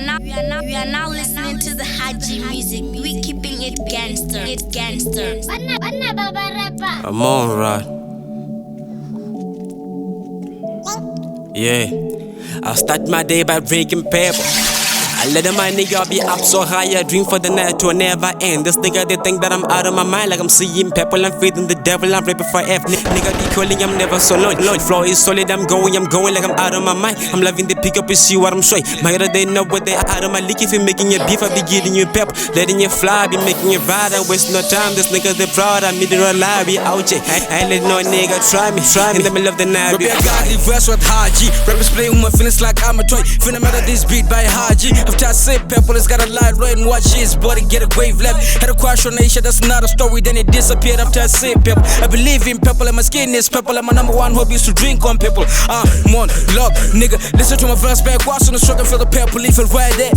are now listening to the Hardgee music. We keeping it gangster. It's gangster. I'm on right. Yeah, I'll start my day by drinking pepper. I let my nigga be up so high, I dream for the night to never end. This nigga, they think that I'm out of my mind, like I'm seeing purple, I'm feeding the devil, I'm rapping for F. Nigga be calling, I'm never so low. Flow is solid, I'm going like I'm out of my mind. I'm loving the pick up, you see what I'm showing. My other they know what they are out of my league. If you're making your beef, I be giving you pep. Letting you fly, be making you ride, I waste no time. This nigga, they proud, I meet it alive, we out here. I ain't let no nigga try me. In the middle of the night, be a godly verse with Hardgee. Rappers play with my feelings like I'm a toy. Finna matter this beat by Hardgee. After I say purple, it's got a light right and watch his body get a grave left. Had a crush on Asia, that's not a story, then it disappeared after I say purple. I believe in purple and my skin is purple, and my number one hobby is to drink on purple. Mon, love, nigga, listen to my verse backwards on the struggle, feel the purple leaf it right there.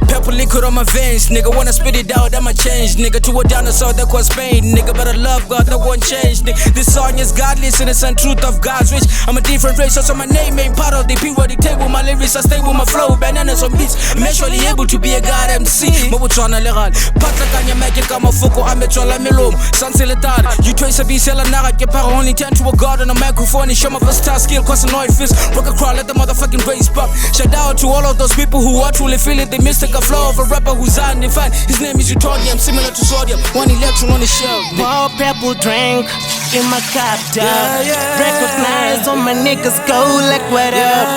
Purple liquid on my veins, nigga, when I spit it out, that might change, nigga. To a down the south, that cause pain, nigga, but I love God, that won't change, nigga. This song is godless, innocent truth of God's wish. I'm a different race, so my name ain't part of the periodic table. My lyrics, I stay with my flow, bananas on beats. I'm actually able to be a god MC. Botswana legal, patlakanya make ka mafoko a metsola melomo. Sanse le tala, you trace a bisela naga ke para only turn to a god on a microphone. Show my versatile skill, cause a noise fist. Rock a crowd, let the motherfucking bass pop. Shout out to all of those people who are truly feeling the mystical flow of a rapper who's undefined. His name is Utonium, similar to sodium. One electron on the shelf. More purple drink in my cup, dog. Recognize all my niggas go like what up.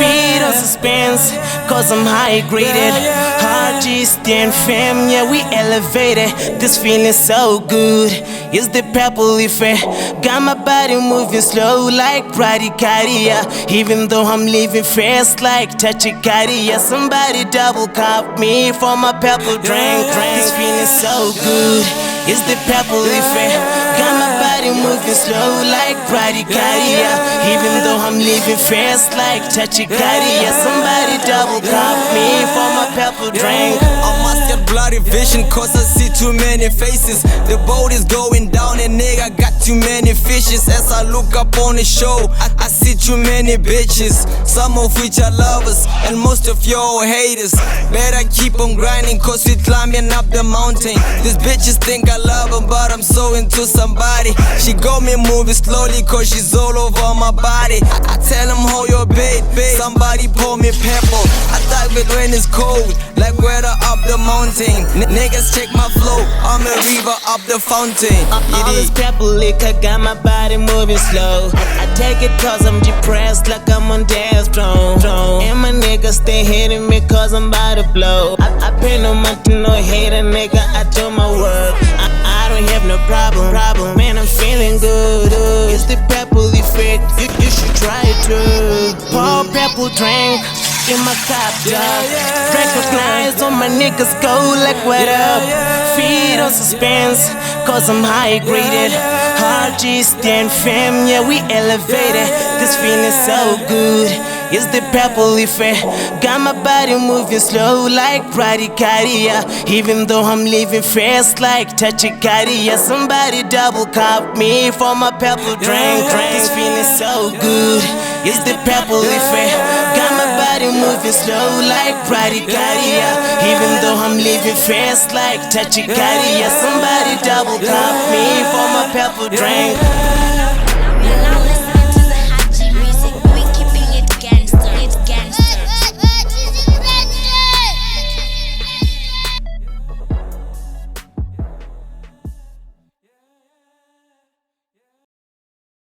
Feed on suspense, cause I'm high graded. Hardgee stand fam, yeah, we elevated. This feeling so good. It's the purple effect. Got my body moving slow like bradycardia. Even though I'm living fast like tachycardia. Somebody double cup me for my purple drink. This feeling so good. It's the purple effect. Got my body moving slow like bradycardia. Even though I'm living fast like tachycardia. Somebody double cup me for my purple drink. I must get bloody vision, cause I see too many faces. The boat is going down and nigga got too many fishes. As I look up on the show, I see too many bitches. Some of which are lovers and most of your haters. Better keep on grinding, cause we climbing up the mountain. These bitches think I love her, but I'm so into somebody. She got me moving slowly, cause she's all over my body. I tell them hold your bait, somebody pour me purple. I dive it when it's cold, like weather up the mountain. Niggas check my flow, I'm a river up the fountain. All this purple liquor got my body moving slow. I take it cause I'm depressed, like I'm on death row. And my niggas stay hitting me cause I'm about to blow. I pay no mind to no hater, nigga, I do my work. I don't have no problem, man, I'm feeling good. It's the purple effect, you should try it too. Pour purple drink in my cup, dog. Recognize all my niggas go like what up. Feed on suspense, cause I'm high graded. Hardgee stand fam, yeah, we elevated. This feeling so good. It's the purple effect. Got my body moving slow like bradycardia. Even though I'm living fast like tachycardia. Somebody double cup me for my purple drink. This feeling so good. It's the purple effect. Got my body moving slow like bradycardia. Even though I'm living fast like tachycardia. Somebody double cup me for my purple drink.